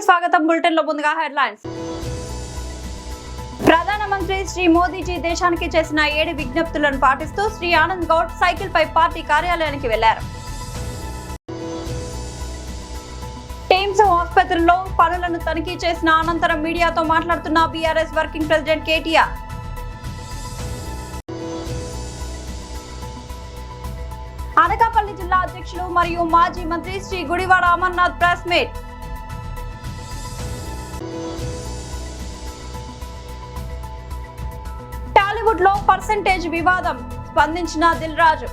స్వాగతం. బులెటిన్ లో ముందుగా హెడ్లైన్స్. ప్రధానమంత్రి శ్రీ మోదీజీ దేశానికి చేసిన 7 విజ్ఞప్తులను పాటిస్తూ శ్రీ ఆనంద్ గౌడ్ సైకిల్ పై పార్టీ కార్యాలయానికి వెళ్లారు. టీమ్స్ ఆసుపత్రిలో పనులను తనిఖీ చేసిన అనంతరం మీడియాతో మాట్లాడుతున్న BRS working president KTR. Anakapalli జిల్లా అధ్యక్షులు మరియు మాజీ మంత్రి శ్రీ గుడివాడ అమర్నాథ్ ప్రెస్ మీట్. టాలీవుడ్ లో పర్సెంటేజ్ వివాదం స్పందించిన దిల్ రాజు.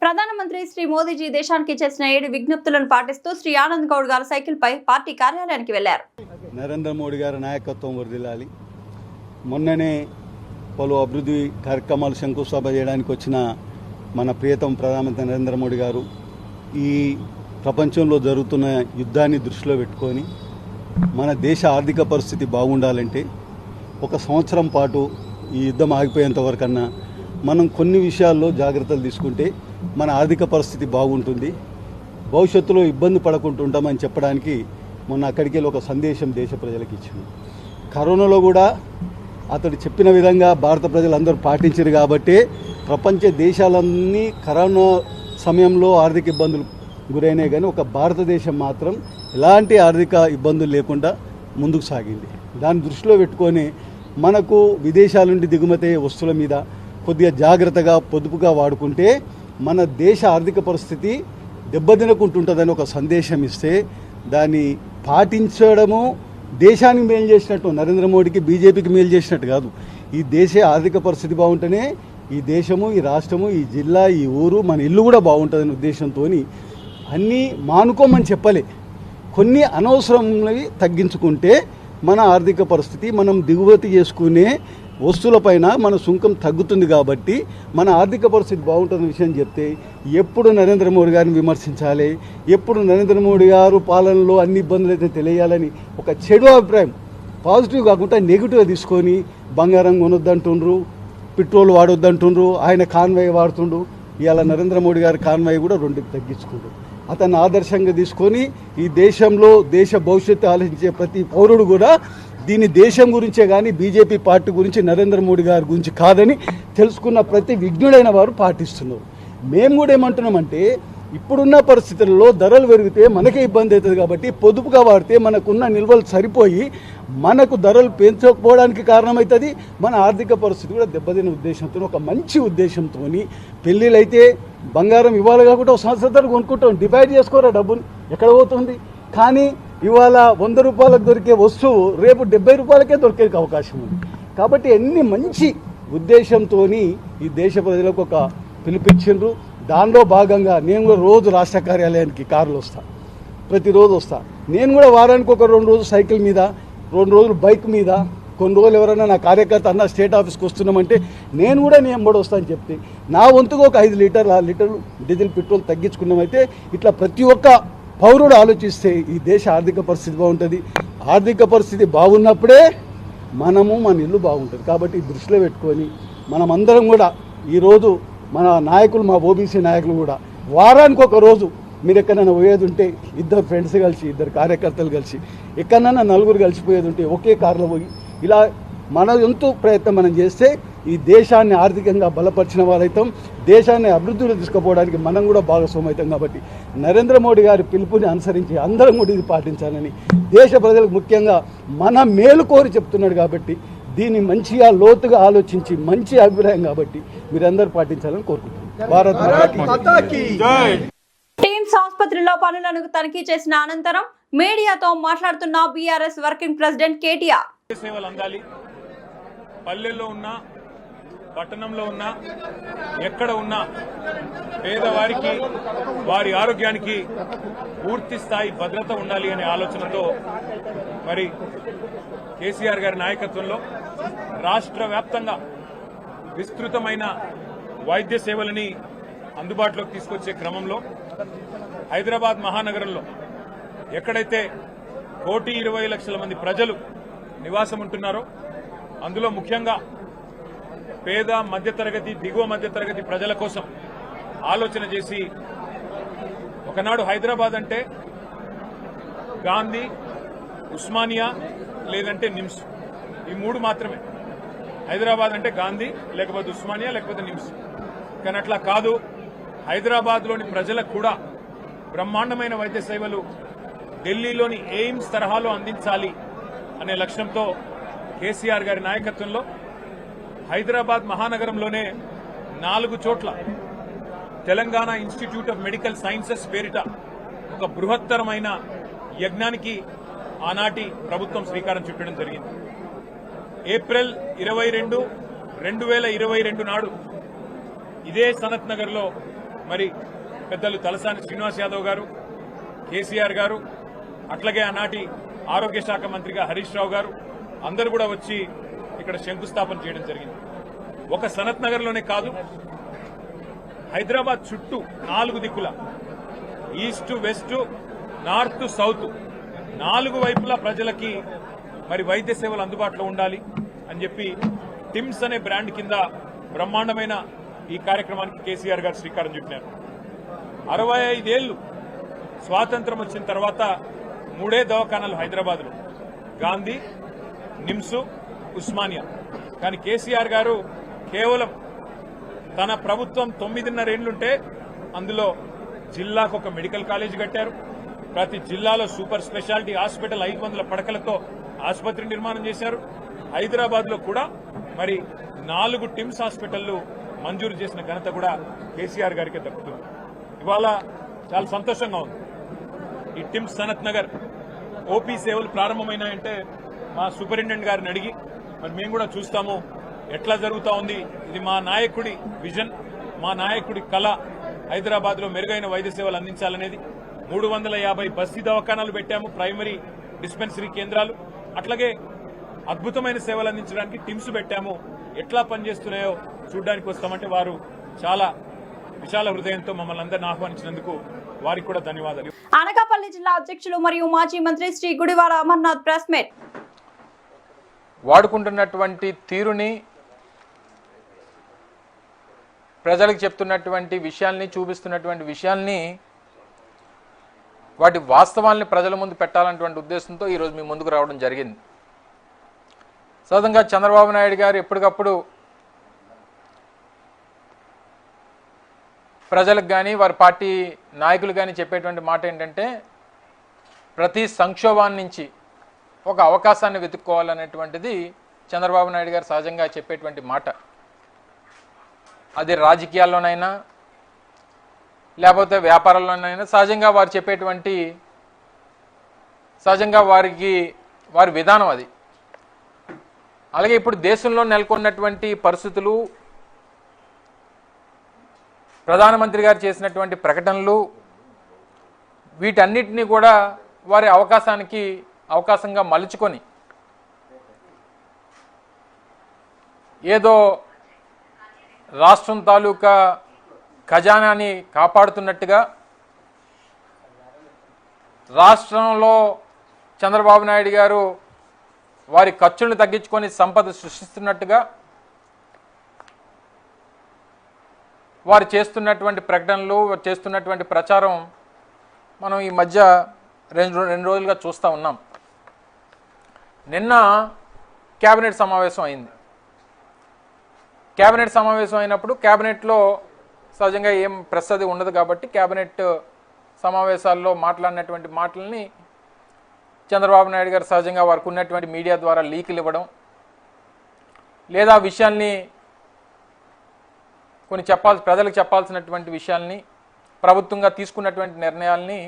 ప్రధానమంత్రి శ్రీ మోదీజీ దేశానికి చేసిన 7 విజ్ఞప్తులను పాటిస్తూ శ్రీ ఆనంద్ గౌడ్ గారు సైకిల్ పై పార్టీ కార్యాలయానికి వెళ్లారు. నరేంద్ర మోడీ గారి నాయకత్వం వర్ధిల్లాలి. మొన్ననే పలు అభివృద్ధి కార్యక్రమాలు శంకుస్థాపన చేయడానికి వచ్చిన మన ప్రియతమ ప్రధానమంత్రి నరేంద్ర మోడీ గారు ఈ ప్రపంచంలో జరుగుతున్న యుద్ధాన్ని దృష్టిలో పెట్టుకొని మన దేశ ఆర్థిక పరిస్థితి బాగుండాలంటే 1 సంవత్సరం పాటు ఈ యుద్ధం ఆగిపోయేంత వరకన్నా మనం కొన్ని విషయాల్లో జాగ్రత్తలు తీసుకుంటే మన ఆర్థిక పరిస్థితి బాగుంటుంది, భవిష్యత్తులో ఇబ్బంది పడకుంటుంటామని చెప్పడానికి మొన్న అక్కడికి వెళ్ళి ఒక సందేశం దేశ ప్రజలకు ఇచ్చింది. కరోనాలో కూడా అతడు చెప్పిన విధంగా భారత ప్రజలందరూ పాటించారు కాబట్టి ప్రపంచ దేశాలన్నీ కరోనా సమయంలో ఆర్థిక ఇబ్బందులు గురైనాయి, కానీ ఒక భారతదేశం మాత్రం ఎలాంటి ఆర్థిక ఇబ్బందులు లేకుండా ముందుకు సాగింది. దాన్ని దృష్టిలో పెట్టుకొని మనకు విదేశాల నుండి దిగుమతి అయ్యే వస్తువుల మీద కొద్దిగా జాగ్రత్తగా పొదుపుగా వాడుకుంటే మన దేశ ఆర్థిక పరిస్థితి దెబ్బతినకుంటుంటుందని ఒక సందేశం ఇస్తే దాన్ని పాటించడము దేశానికి మేలు చేసినట్టు, నరేంద్ర మోడీకి బీజేపీకి మేలు చేసినట్టు కాదు. ఈ దేశ ఆర్థిక పరిస్థితి బాగుంటేనే ఈ దేశము, ఈ రాష్ట్రము, ఈ జిల్లా, ఈ ఊరు, మన ఇల్లు కూడా బాగుంటుందనే ఉద్దేశంతో అన్నీ మానుకోమని చెప్పలే, కొన్ని అనవసరమైనవి తగ్గించుకుంటే మన ఆర్థిక పరిస్థితి, మనం దిగుమతి చేసుకునే వస్తువులపైన మన సుంకం తగ్గుతుంది. కాబట్టి మన ఆర్థిక పరిస్థితి బాగుంటున్న విషయం చెప్తే ఎప్పుడు నరేంద్ర మోడీ గారిని విమర్శించాలి, ఎప్పుడు నరేంద్ర మోడీ గారు పాలనలో అన్ని ఇబ్బందులు అయితే తెలియాలని ఒక చెడు అభిప్రాయం, పాజిటివ్ కాకుండా నెగిటివ్గా తీసుకొని బంగారం కొనొద్దంటుండ్రు, పెట్రోల్ వాడొద్దంటుండ్రు, ఆయన కాన్వాయ్ వాడుతుండ్రు. ఇవాళ నరేంద్ర మోడీ గారి కాన్వాయ్ కూడా 2కి తగ్గించుకుంటారు. అతన్ని ఆదర్శంగా తీసుకొని ఈ దేశంలో దేశ భవిష్యత్తు ఆలోచించే ప్రతి పౌరుడు కూడా దీని దేశం గురించే కానీ బీజేపీ పార్టీ గురించి, నరేంద్ర మోడీ గారి గురించి కాదని తెలుసుకున్న ప్రతి విజ్ఞుడైన వారు పాటిస్తున్నారు. మేము కూడా ఏమంటున్నామంటే ఇప్పుడున్న పరిస్థితుల్లో ధరలు పెరిగితే మనకే ఇబ్బంది అవుతుంది కాబట్టి పొదుపుగా వాడితే మనకున్న నిల్వలు సరిపోయి మనకు ధరలు పెంచకపోవడానికి కారణమవుతుంది, మన ఆర్థిక పరిస్థితి కూడా దెబ్బతిన ఉద్దేశంతో, ఒక మంచి ఉద్దేశంతో పెళ్ళిళ్ళు అయితే బంగారం ఇవ్వాలి కాకుండా 1 సంవత్సరం కొనుక్కుంటాం, డివైడ్ చేసుకోరా డబ్బులు ఎక్కడ పోతుంది. కానీ ఇవాళ 100 రూపాయలకు దొరికే వస్తువు రేపు 70 రూపాయలకే దొరికే అవకాశం ఉంది. కాబట్టి అన్ని మంచి ఉద్దేశంతో ఈ దేశ ప్రజలకు ఒక పిలిపించిండ్రు. దానిలో భాగంగా నేను కూడా రోజు రాష్ట్ర కార్యాలయానికి కారులో వస్తాను, ప్రతిరోజు వస్తాను. నేను కూడా వారానికి ఒక 2 రోజులు సైకిల్ మీద, 2 రోజులు బైక్ మీద, కొన్ని రోజులు ఎవరైనా నా కార్యకర్త అన్న స్టేట్ ఆఫీస్కి వస్తున్నామంటే నేను కూడా నేను వస్తాను చెప్తే నా వంతుగా ఒక 5 లీటర్లు డీజిల్ పెట్రోల్ తగ్గించుకున్నామైతే ఇట్లా ప్రతి ఒక్క పౌరుడు ఆలోచిస్తే ఈ దేశ ఆర్థిక పరిస్థితి బాగుంటుంది. ఆర్థిక పరిస్థితి బాగున్నప్పుడే మనము మన ఇల్లు బాగుంటుంది. కాబట్టి దృష్టిలో పెట్టుకొని మనమందరం కూడా ఈరోజు మన నాయకులు, మా ఓబీసీ నాయకులు కూడా వారానికి ఒక రోజు మీరు ఎక్కడైనా పోయేది ఉంటే 2 ఫ్రెండ్స్ కలిసి, 2 కార్యకర్తలు కలిసి, ఎక్కడైనా 4 కలిసిపోయేది ఉంటే ఒకే కారులో పోయి ఇలా మన ఎంతో ప్రయత్నం మనం చేస్తే ఈ దేశాన్ని ఆర్థికంగా బలపరిచిన వారైతాం, దేశాన్ని అభివృద్ధిలో తీసుకుపోవడానికి మనం కూడా భాగస్వామ్యం అవుతాం. కాబట్టి నరేంద్ర మోడీ గారి పిలుపుని అనుసరించి అందరం కూడా ఇది పాటించాలని, దేశ ప్రజలకు ముఖ్యంగా మన మేలు కోరి చెప్తున్నాడు. కాబట్టి దీన్ని మంచిగా లోతుగా ఆలోచించి మంచి అభిప్రాయం కాబట్టి మీరందరూ పాటించాలని కోరుకుంటున్నాను. భారత్ టీమ్స్ ఆసుపత్రిలో పనులను తనిఖీ చేసిన అనంతరం మీడియాతో మాట్లాడుతున్న బీఆర్ఎస్ వర్కింగ్ ప్రెసిడెంట్ కేటీఆర్. సేవలు అందాలి. పల్లెల్లో ఉన్నా, పట్టణంలో ఉన్నా, ఎక్కడ ఉన్నా పేదవారికి, వారి ఆరోగ్యానికి పూర్తి స్థాయి భద్రత ఉండాలి అనే ఆలోచనతో మరి కేసీఆర్ గారి నాయకత్వంలో రాష్ట్ర వ్యాప్తంగా విస్తృతమైన వైద్య సేవలని అందుబాటులోకి తీసుకొచ్చే క్రమంలో హైదరాబాద్ మహానగరంలో ఎక్కడైతే 1,20,00,000 మంది ప్రజలు నివాసం ఉంటున్నారో అందులో ముఖ్యంగా పేద మధ్యతరగతి, దిగువ మధ్యతరగతి ప్రజల కోసం ఆలోచన చేసి ఒకనాడు హైదరాబాద్ అంటే గాంధీ, ఉస్మానియా లేదంటే నిమ్స్, ఈ 3 మాత్రమే. హైదరాబాద్ అంటే గాంధీ, లేకపోతే ఉస్మానియా, లేకపోతే నిమ్స్. కానీ అట్లా కాదు. హైదరాబాద్లోని ప్రజలకు కూడా బ్రహ్మాండమైన వైద్య సేవలు ఢిల్లీలోని ఎయిమ్స్ తరహాలో అందించాలి అనే లక్ష్యంతో కేసీఆర్ గారి నాయకత్వంలో హైదరాబాద్ మహానగరంలోనే 4 చోట్ల Telangana institute of medical sciences పేరిట ఒక బృహత్తరమైన యజ్ఞానికి ఆనాటి ప్రభుత్వం శ్రీకారం చుట్టడం జరిగింది. ఏప్రిల్ 22, 2022 నాడు ఇదే సనత్ నగర్ లో మరి పెద్దలు తలసాని శ్రీనివాస్ యాదవ్ గారు, కేసీఆర్ గారు, అట్లాగే ఆనాటి ఆరోగ్య శాఖ మంత్రిగా హరీష్ రావు గారు అందరూ కూడా వచ్చి ఇక్కడ శంకుస్థాపన చేయడం జరిగింది. ఒక సనత్ నగర్ లోనే కాదు, హైదరాబాద్ చుట్టూ 4 దిక్కుల ఈస్ట్, వెస్ట్, నార్త్, సౌత్ 4 వైపులా ప్రజలకి మరి వైద్య సేవలు అందుబాటులో ఉండాలి అని చెప్పి టిమ్స్ అనే బ్రాండ్ కింద బ్రహ్మాండమైన ఈ కార్యక్రమానికి కేసీఆర్ గారు శ్రీకారం చుట్టారు. 65 ఏళ్లు స్వాతంత్రం వచ్చిన తర్వాత 3 దవాఖానాలు హైదరాబాద్లో, గాంధీ, నిమ్స్, ఉస్మానియా. కానీ కేసీఆర్ గారు కేవలం తన ప్రభుత్వం 9.5 ఏళ్లుంటే అందులో జిల్లాకు ఒక మెడికల్ కాలేజ్ కట్టారు. ప్రతి జిల్లాలో సూపర్ స్పెషాలిటీ హాస్పిటల్ 500 పడకలతో ఆసుపత్రి నిర్మాణం చేశారు. హైదరాబాద్ లో కూడా మరి 4 టిమ్స్ హాస్పిటళ్లు మంజూరు చేసిన ఘనత కూడా కేసీఆర్ గారికి దక్కుతుంది. ఇవాళ చాలా సంతోషంగా ఉంది. ఈ టిమ్స్ సనత్ నగర్ ఓపీ సేవలు ప్రారంభమైనాయంటే మా సూపరింటెండెంట్ గారిని అడిగి మరి మేము కూడా చూస్తాము ఎట్లా జరుగుతా ఉంది. ఇది మా నాయకుడి విజన్, మా నాయకుడి కళ, హైదరాబాద్ లో మెరుగైన వైద్య సేవలు అందించాలనేది. 350 బస్తీ దవాఖానాలు పెట్టాము, ప్రైమరీ డిస్పెన్సరీ కేంద్రాలు. అట్లాగే అద్భుతమైన సేవలు అందించడానికి టిమ్స్ పెట్టాము. ఎట్లా పనిచేస్తున్నాయో చూడడానికి వస్తామంటే వారు చాలా విశాల హృదయంతో మమ్మల్ని అందరిని ఆహ్వానించినందుకు వారికి కూడా ధన్యవాదాలు. అనకాపల్లి జిల్లా అధ్యక్షులు మరియు మాజీ మంత్రి శ్రీ గుడివాడ అమర్నాథ్ ప్రెస్ మీట్. వాడుకుంటున్నటువంటి తీరుని, ప్రజలకు చెప్తున్నటువంటి విషయాల్ని, చూపిస్తున్నటువంటి విషయాల్ని, వాటి వాస్తవాల్ని ప్రజల ముందు పెట్టాలన్నటువంటి ఉద్దేశంతో ఈరోజు మీ ముందుకు రావడం జరిగింది. సహజంగా చంద్రబాబు నాయుడు గారు ఎప్పటికప్పుడు ప్రజలకు కానీ వారి పార్టీ నాయకులు కానీ చెప్పేటువంటి మాట ఏంటంటే ప్రతి సంక్షోభాన్ని నుంచి ఒక అవకాశాన్ని వెతుక్కోవాలనేటువంటిది చంద్రబాబు నాయుడు గారు సహజంగా చెప్పేటువంటి మాట. అది రాజకీయాల్లోనైనా లేకపోతే వ్యాపారాల్లోనైనా సహజంగా వారు చెప్పేటువంటి వారి విధానం అది. అలాగే ఇప్పుడు దేశంలో నెలకొన్నటువంటి పరిస్థితులు, ప్రధానమంత్రి గారు చేసినటువంటి ప్రకటనలు, వీటన్నిటినీ కూడా వారి అవకాశంగా మలుచుకొని ఏదో రాష్ట్రం తాలూకా ఖజానాని కాపాడుతున్నట్టుగా, రాష్ట్రంలో చంద్రబాబు నాయుడు గారు వారి ఖర్చులను తగ్గించుకొని సంపద సృష్టిస్తున్నట్టుగా వారు చేస్తున్నటువంటి ప్రకటనలు, చేస్తున్నటువంటి ప్రచారం మనం ఈ మధ్య రెండు రోజులుగా చూస్తూ ఉన్నాం. నిన్న కేబినెట్ సమావేశం అయింది. కేబినెట్ సమావేశం అయినప్పుడు కేబినెట్లో సహజంగా ఏం ప్రెస్ అది ఉండదు కాబట్టి కేబినెట్ సమావేశాల్లో మాట్లాడినటువంటి మాటల్ని చంద్రబాబు నాయుడు గారు సహజంగా వారికి ఉన్నటువంటి మీడియా ద్వారా లీకులు ఇవ్వడం, లేదా విషయాల్ని కొన్ని ప్రజలకు చెప్పాల్సినటువంటి విషయాల్ని, ప్రభుత్వంగా తీసుకున్నటువంటి నిర్ణయాల్ని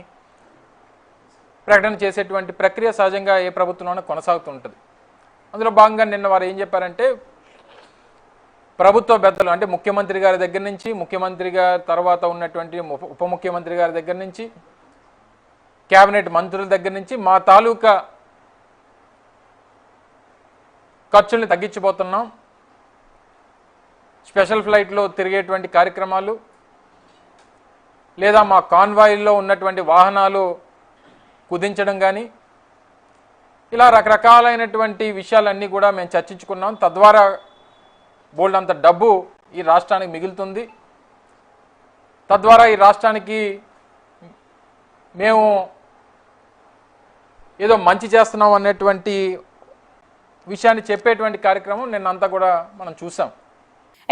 ప్రకటన చేసేటువంటి ప్రక్రియ సహజంగా ఏ ప్రభుత్వంలోనే కొనసాగుతుంటుంది. అందులో భాగంగా నిన్న వారు ఏం చెప్పారంటే ప్రభుత్వ పెద్దలు అంటే ముఖ్యమంత్రి గారి దగ్గర నుంచి, ముఖ్యమంత్రి గారి తర్వాత ఉన్నటువంటి ఉప ముఖ్యమంత్రి గారి దగ్గర నుంచి, కేబినెట్ మంత్రుల దగ్గర నుంచి మా తాలూకా ఖర్చుల్ని తగ్గించబోతున్నాం, స్పెషల్ ఫ్లైట్లో తిరిగేటువంటి కార్యక్రమాలు, లేదా మా కాన్వాయిల్లో ఉన్నటువంటి వాహనాలు కుదించడం కానీ, ఇలా రకరకాలైనటువంటి విషయాలన్నీ కూడా మేము చర్చించుకున్నాం. తద్వారా బోల్డ్ అంత డబ్బు ఈ రాష్ట్రానికి మిగులుతుంది. తద్వారా ఈ రాష్ట్రానికి మేము ఏదో మంచి చేస్తున్నాం అనేటువంటి విషయాన్ని చెప్పేటువంటి కార్యక్రమం నిన్నంతా కూడా మనం చూసాం.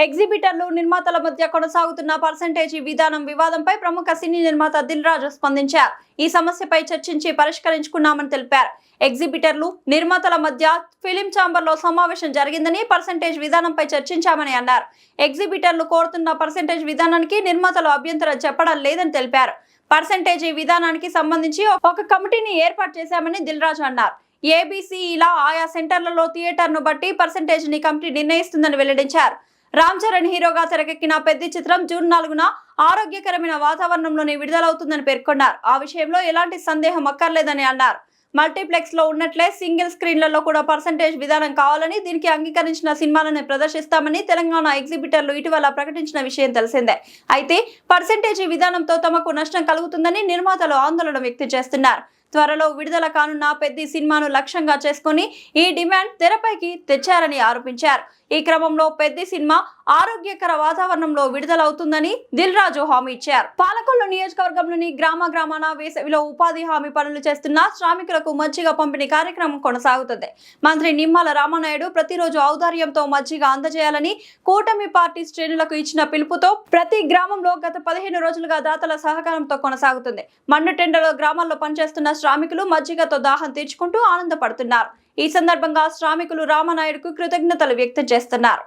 ఎగ్జిబిటర్లు నిర్మాతల మధ్య కొనసాగుతున్న పర్సెంటేజీ విధానం వివాదంపై ప్రముఖ సినీ నిర్మాత దిల్ రాజు స్పందించారు. ఈ సమస్యపై చర్చించి పరిష్కరించుకున్నామని తెలిపారు. ఎగ్జిబిటర్లు నిర్మాతల మధ్య ఫిలిం ఛాంబర్ లో సమావేశం జరిగిందని పర్సెంటేజ్ విధానంపై చర్చించామని అన్నారు. ఎగ్జిబిటర్లు కోరుతున్న పర్సెంటేజ్ విధానానికి నిర్మాతలు అభ్యంతరం చెప్పడం లేదని తెలిపారు. పర్సెంటేజీ విధానానికి సంబంధించి ఒక కమిటీని ఏర్పాటు చేశామని దిల్ రాజు అన్నారు. ఏబీసీ ఇలా ఆయా సెంటర్లలో థియేటర్ను బట్టి పర్సెంటేజ్ ని కమిటీ నిర్ణయిస్తుందని వెల్లడించారు. రామ్ చరణ్ హీరోగా తెరకెక్కిన పెద్ద చిత్రం జూన్ 4న ఆరోగ్యకరమైన వాతావరణంలోనే విడుదలవుతుందని పేర్కొన్నారు. ఆ విషయంలో ఎలాంటి సందేహం అక్కర్లేదని అన్నారు. మల్టీప్లెక్స్ లో ఉన్నట్లే సింగిల్ స్క్రీన్లలో కూడా పర్సెంటేజ్ విధానం కావాలని, దీనికి అంగీకరించిన సినిమాలను ప్రదర్శిస్తామని తెలంగాణ ఎగ్జిబిటర్లు ఇటీవల ప్రకటించిన విషయం తెలిసిందే. అయితే పర్సెంటేజీ విధానంతో తమకు నష్టం కలుగుతుందని నిర్మాతలు ఆందోళన వ్యక్తం చేస్తున్నారు. త్వరలో విడుదల కానున్న పెద్ద సినిమాను లక్ష్యంగా చేసుకుని ఈ డిమాండ్ తెరపైకి తెచ్చారని ఆరోపించారు. ఈ క్రమంలో పెద్ద సినిమా ఆరోగ్యకర వాతావరణంలో విడుదలవుతుందని దిల్ రాజు హామీ ఇచ్చారు. పాలకొల్లు నియోజకవర్గంలోని గ్రామాన వేసవిలో ఉపాధి హామీ పనులు చేస్తున్న శ్రామికులకు మజ్జిగ పంపిణీ కార్యక్రమం కొనసాగుతుంది. మంత్రి నిమ్మల రామనాయుడు ప్రతిరోజు ఔదార్యంతో మజ్జిగ అందజేయాలని కూటమి పార్టీ శ్రేణులకు ఇచ్చిన పిలుపుతో ప్రతి గ్రామంలో గత 15 రోజులుగా దాతల సహకారంతో కొనసాగుతుంది. మన్నుటెండలో గ్రామాల్లో పనిచేస్తున్న శ్రామికులు మజ్జిగతో దాహం తీర్చుకుంటూ ఆనందపడుతున్నారు. ఈ సందర్భంగా శ్రామికులు రామనాయుడుకు కృతజ్ఞతలు వ్యక్తం చేస్తున్నారు.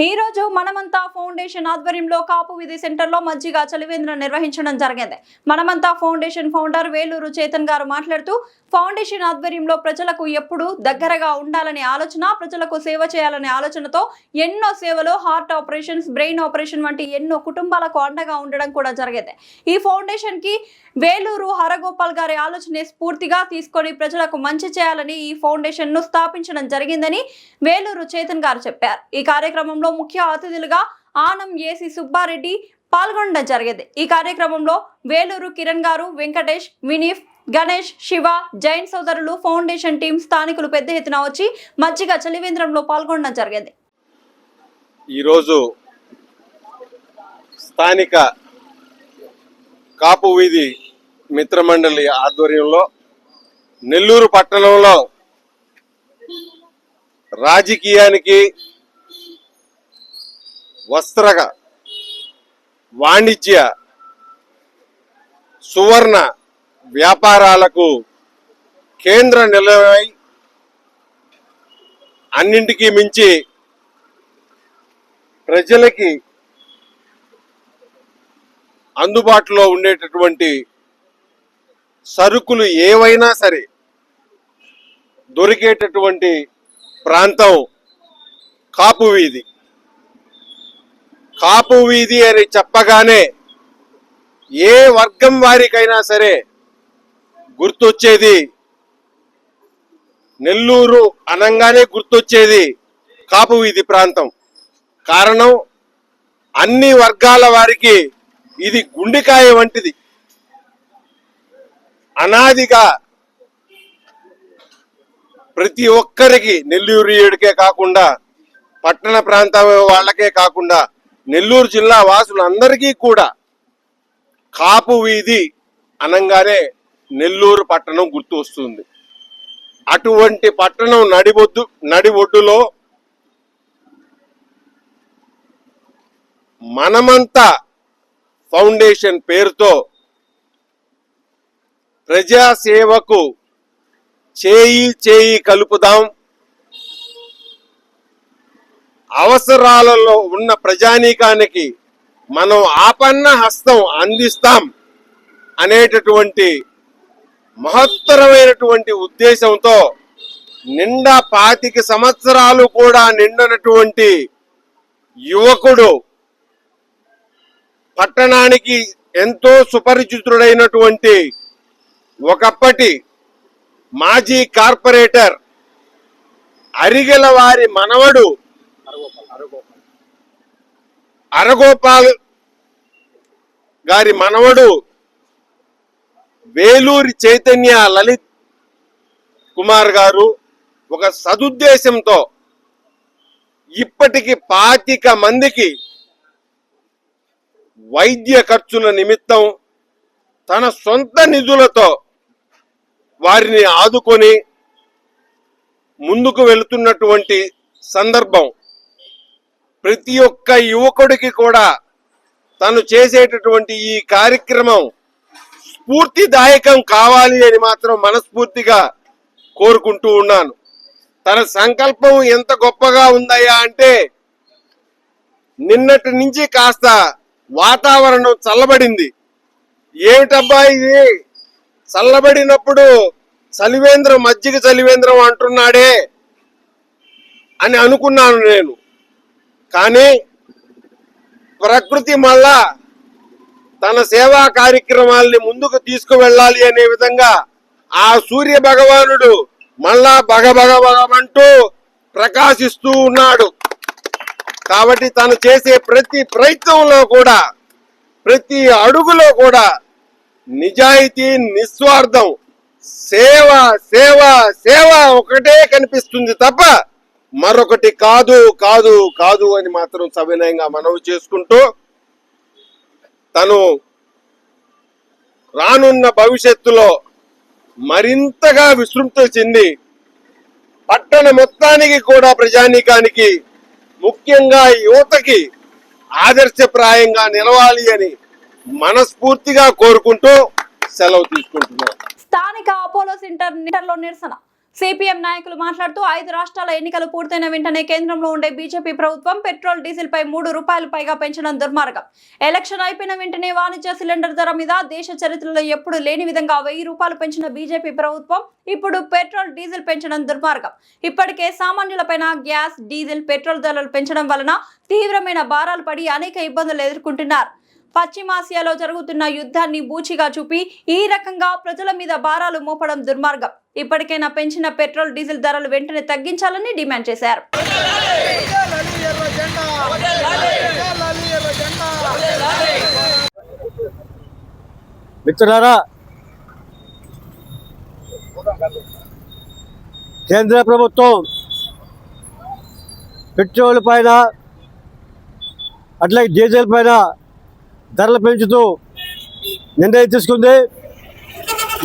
ఈ రోజు మనమంతా ఫౌండేషన్ ఆధ్వర్యంలో కాపు వీధి సెంటర్ లో మజ్జిగ చలివేంద్రం నిర్వహించడం జరిగింది. మనమంతా ఫౌండేషన్ ఫౌండర్ వేలూరు చేతన్ గారు మాట్లాడుతూ, ఫౌండేషన్ ఆధ్వర్యంలో ప్రజలకు ఎప్పుడు దగ్గరగా ఉండాలనే ఆలోచన, ప్రజలకు సేవ చేయాలనే ఆలోచనతో ఎన్నో సేవలు, హార్ట్ ఆపరేషన్స్, బ్రెయిన్ ఆపరేషన్ వంటి ఎన్నో కుటుంబాలకు అండగా ఉండడం కూడా జరిగింది. ఈ ఫౌండేషన్ కి వేలూరు హరగోపాల్ గారి ఆలోచన స్ఫూర్తిగా తీసుకొని ప్రజలకు మంచి చేయాలని ఈ ఫౌండేషన్ ను స్థాపించడం జరిగిందని వేలూరు చేతన్ గారు చెప్పారు. ఈ కార్యక్రమంలో ముఖ్య అతిథులుగా ఆనం ఏసీ సుబ్బారెడ్డి పాల్గొనడం జరిగింది. ఈ కార్యక్రమంలో వేలూరు కిరణ్ గారు, వెంకటేష్, వినీఫ్, గణేష్, శివ, జైన్ సోదరులు, ఫౌండేషన్ టీం, స్థానికులు పెద్ద ఎత్తున వచ్చి మజ్జిగ చలివేంద్రంలో పాల్గొనడం జరిగింది. ఈరోజు స్థానిక కాపు వీధి మిత్రమండలి ఆధ్వర్యంలో నెల్లూరు పట్టణంలో రాజకీయానికి, వస్త్ర వాణిజ్య, సువర్ణ వ్యాపారాలకు కేంద్ర నిలయమై అన్నింటికీ మించి ప్రజలకి అందుబాటులో ఉండేటటువంటి సరుకులు ఏవైనా సరే దొరికేటటువంటి ప్రాంతం కాపు వీధి. కాపు వీధి అని చెప్పగానే ఏ వర్గం వారికైనా సరే గుర్తొచ్చేది, నెల్లూరు అనంగానే గుర్తొచ్చేది కాపు వీధి ప్రాంతం. కారణం, అన్ని వర్గాల వారికి ఇది గుండెకాయ వంటిది. అనాదిగా ప్రతి ఒక్కరికి, నెల్లూరుకే కాకుండా పట్టణ ప్రాంతం వాళ్ళకే కాకుండా నెల్లూరు జిల్లా వాసులందరికీ కూడా కాపు వీధి అనంగానే నెల్లూరు పట్టణం గుర్తు వస్తుంది. అటువంటి పట్టణం నడిబొడ్డులో మనమంతా ఫౌండేషన్ పేరుతో ప్రజాసేవకు చేయి కలుపుదాం, అవసరాలలో ఉన్న ప్రజానీకానికి మనం ఆపన్న హస్తం అందిస్తాం అనేటటువంటి మహత్తరమైనటువంటి ఉద్దేశంతో నిండా 25 సంవత్సరాలు కూడా నిండినటువంటి యువకుడు, పట్టణానికి ఎంతో సుపరిచితుడైనటువంటి ఒకప్పటి మాజీ కార్పొరేటర్ అరిగెల వారి మనవడు అరగోపాల్ గారి మనవడు వేలూరి చైతన్య లలిత్ కుమార్ గారు ఒక సదుద్దేశంతో ఇప్పటికి 25 మందికి వైద్య ఖర్చుల నిమిత్తం తన సొంత నిధులతో వారిని ఆదుకొని ముందుకు వెళుతున్నటువంటి సందర్భం. ప్రతి ఒక్క యువకుడికి కూడా తను చేసేటటువంటి ఈ కార్యక్రమం స్ఫూర్తిదాయకం కావాలి అని మాత్రం మనస్ఫూర్తిగా కోరుకుంటూ ఉన్నాను. తన సంకల్పం ఎంత గొప్పగా ఉందయ్యా అంటే, నిన్నటి నుంచి కాస్త వాతావరణం చల్లబడింది. ఏమిటబ్బా ఇది చల్లబడినప్పుడు చలివేంద్రం, మజ్జిగ చలివేంద్రం అంటున్నాడే అని అనుకున్నాను నేను. కానీ ప్రకృతి మళ్ళా తన సేవా కార్యక్రమాల్ని ముందుకు తీసుకువెళ్ళాలి అనే విధంగా ఆ సూర్య భగవానుడు మళ్ళా భగభగమంటూ ప్రకాశిస్తూ ఉన్నాడు. కాబట్టి తను చేసే ప్రతి ప్రయత్నంలో కూడా, ప్రతి అడుగులో కూడా నిజాయితీ, నిస్వార్థం, సేవ సేవ సేవ ఒకటే కనిపిస్తుంది తప్ప మరొకటి కాదు కాదు కాదు అని మాత్రం సవినయంగా మనవి చేసుకుంటూ, తను రానున్న భవిష్యత్తులో మరింతగా విస్తృతి చెంది పట్టణ మొత్తానికి కూడా, ప్రజానీకానికి, ముఖ్యంగా యువతకి ఆదర్శప్రాయంగా నిలవాలి అని మనస్ఫూర్తిగా కోరుకుంటూ సెలవు తీసుకుంటున్నాను. స్థానిక అపోలో సెంటర్లో నిరసన. సిపిఎం నాయకులు మాట్లాడుతూ 5 రాష్ట్రాల ఎన్నికలు పూర్తయిన వెంటనే కేంద్రంలో ఉండే బీజేపీ ప్రభుత్వం పెట్రోల్, డీజిల్ పై 3 రూపాయలు పైగా పెంచడం దుర్మార్గం. ఎలక్షన్ అయిపోయిన వెంటనే వాణిజ్య సిలిండర్ ధర మీద దేశ చరిత్రలో ఎప్పుడు లేని విధంగా 1000 రూపాయలు పెంచిన బీజేపీ ప్రభుత్వం ఇప్పుడు పెట్రోల్, డీజిల్ పెంచడం దుర్మార్గం. ఇప్పటికే సామాన్యులపైన గ్యాస్, డీజిల్, పెట్రోల్ ధరలు పెంచడం వలన తీవ్రమైన భారాలు పడి అనేక ఇబ్బందులు ఎదుర్కొంటున్నారు. పశ్చిమాసియాలో జరుగుతున్న యుద్ధాన్ని బూచిగా చూపి ఈ రకంగా ప్రజల మీద భారాలు మోపడం దుర్మార్గం. ఇప్పటికైనా పెంచిన పెట్రోల్, డీజిల్ ధరలు వెంటనే తగ్గించాలని డిమాండ్ చేశారు. మిత్రులారా, కేంద్ర ప్రభుత్వం పెట్రోల్ పైన అట్లాగే డీజిల్ పైన ధరలు పెంచుతూ నిర్ణయం తీసుకుంది.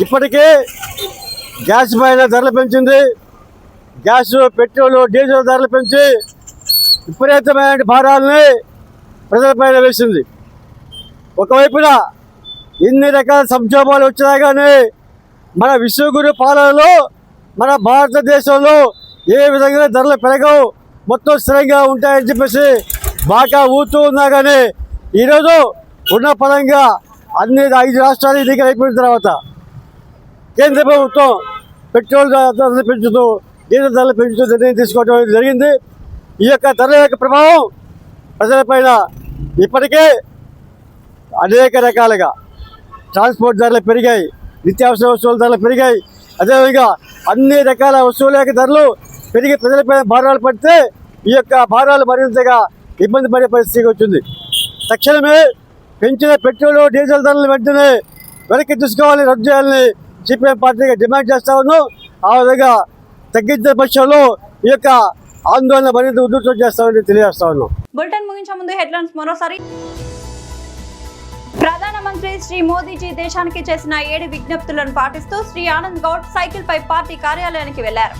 ఇప్పటికే గ్యాస్ పైన ధరలు పెంచింది. గ్యాస్, పెట్రోల్, డీజిల్ ధరలు పెంచి విపరీతమైన భారాలని ప్రజలపైన వేసింది. ఒకవైపున ఇన్ని రకాల సంక్షోభాలు వచ్చినా కానీ మన విశ్వగురు పాలనలో మన భారతదేశంలో ఏ విధంగా ధరలు పెరగవు, మొత్తం స్థిరంగా ఉంటాయని చెప్పేసి బాగా ఊతూ ఉన్నా కానీ ఈరోజు ఉన్న పరంగా అన్ని 5 రాష్ట్రాలు ఎన్నికలు అయిపోయిన తర్వాత కేంద్ర ప్రభుత్వం పెట్రోల్ ధరలు పెంచుతూ, డీజిల్ ధరలు పెంచుతూ నిర్ణయం తీసుకోవడం జరిగింది. ఈ యొక్క ధరల యొక్క ప్రభావం ప్రజలపైన ఇప్పటికే అనేక రకాలుగా ట్రాన్స్పోర్ట్ ధరలు పెరిగాయి, నిత్యావసర వస్తువుల ధరలు పెరిగాయి. అదేవిధంగా అన్ని రకాల వస్తువుల యొక్క ధరలు పెరిగి ప్రజలపైన భారాలు పడితే ఈ యొక్క భారాలు మరింతగా ఇబ్బంది పడే పరిస్థితి వచ్చింది. తక్షణమే పెంచిన పెట్రోల్, డీజిల్ ధరలు వెంటనే వెనక్కి తీసుకోవాలని, రద్దు చేయాలని సిపిఎం పార్టీగా డిమాండ్ చేస్తా ఉన్నాం. ఆ విధంగా తగ్గించిన పక్షంలో ఈ యొక్క ఆందోళన మరింత ఉధృతం చేస్తామని తెలియజేస్తా ఉన్నాం. బులెటిన్ ముగించే ముందు హెడ్లైన్స్ మరోసారి. ప్రధానమంత్రి శ్రీ మోదీజీ దేశానికి చేసిన 7 విజ్ఞప్తులను పాటిస్తూ శ్రీ ఆనంద్ గౌడ్ సైకిల్ పై పార్టీ కార్యాలయానికి వెళ్లారు.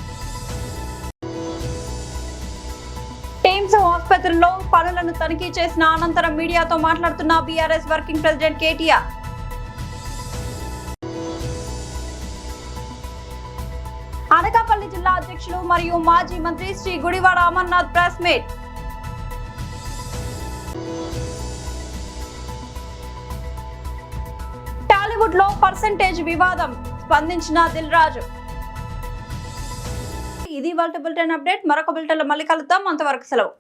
టీమ్స్ ఆసుపత్రిలో పనులను తనిఖీ చేసిన అనంతరం మీడియాతో మాట్లాడుతున్న BRS working president KTR. Anakapalli జిల్లా అధ్యక్షులు మరియు మాజీ మంత్రి శ్రీ గుడివాడ అమర్నాథ్ ప్రెస్ మీట్. బాలీవుడ్ లో పర్సెంటేజ్ వివాదం స్పందించిన దిల్ రాజు. ఇది ఇవాల్టి బులెటిన్ అప్డేట్. మరొక బులెటిన్ లో మళ్ళీ కలుద్దాం. అంతవరకు సెలవు.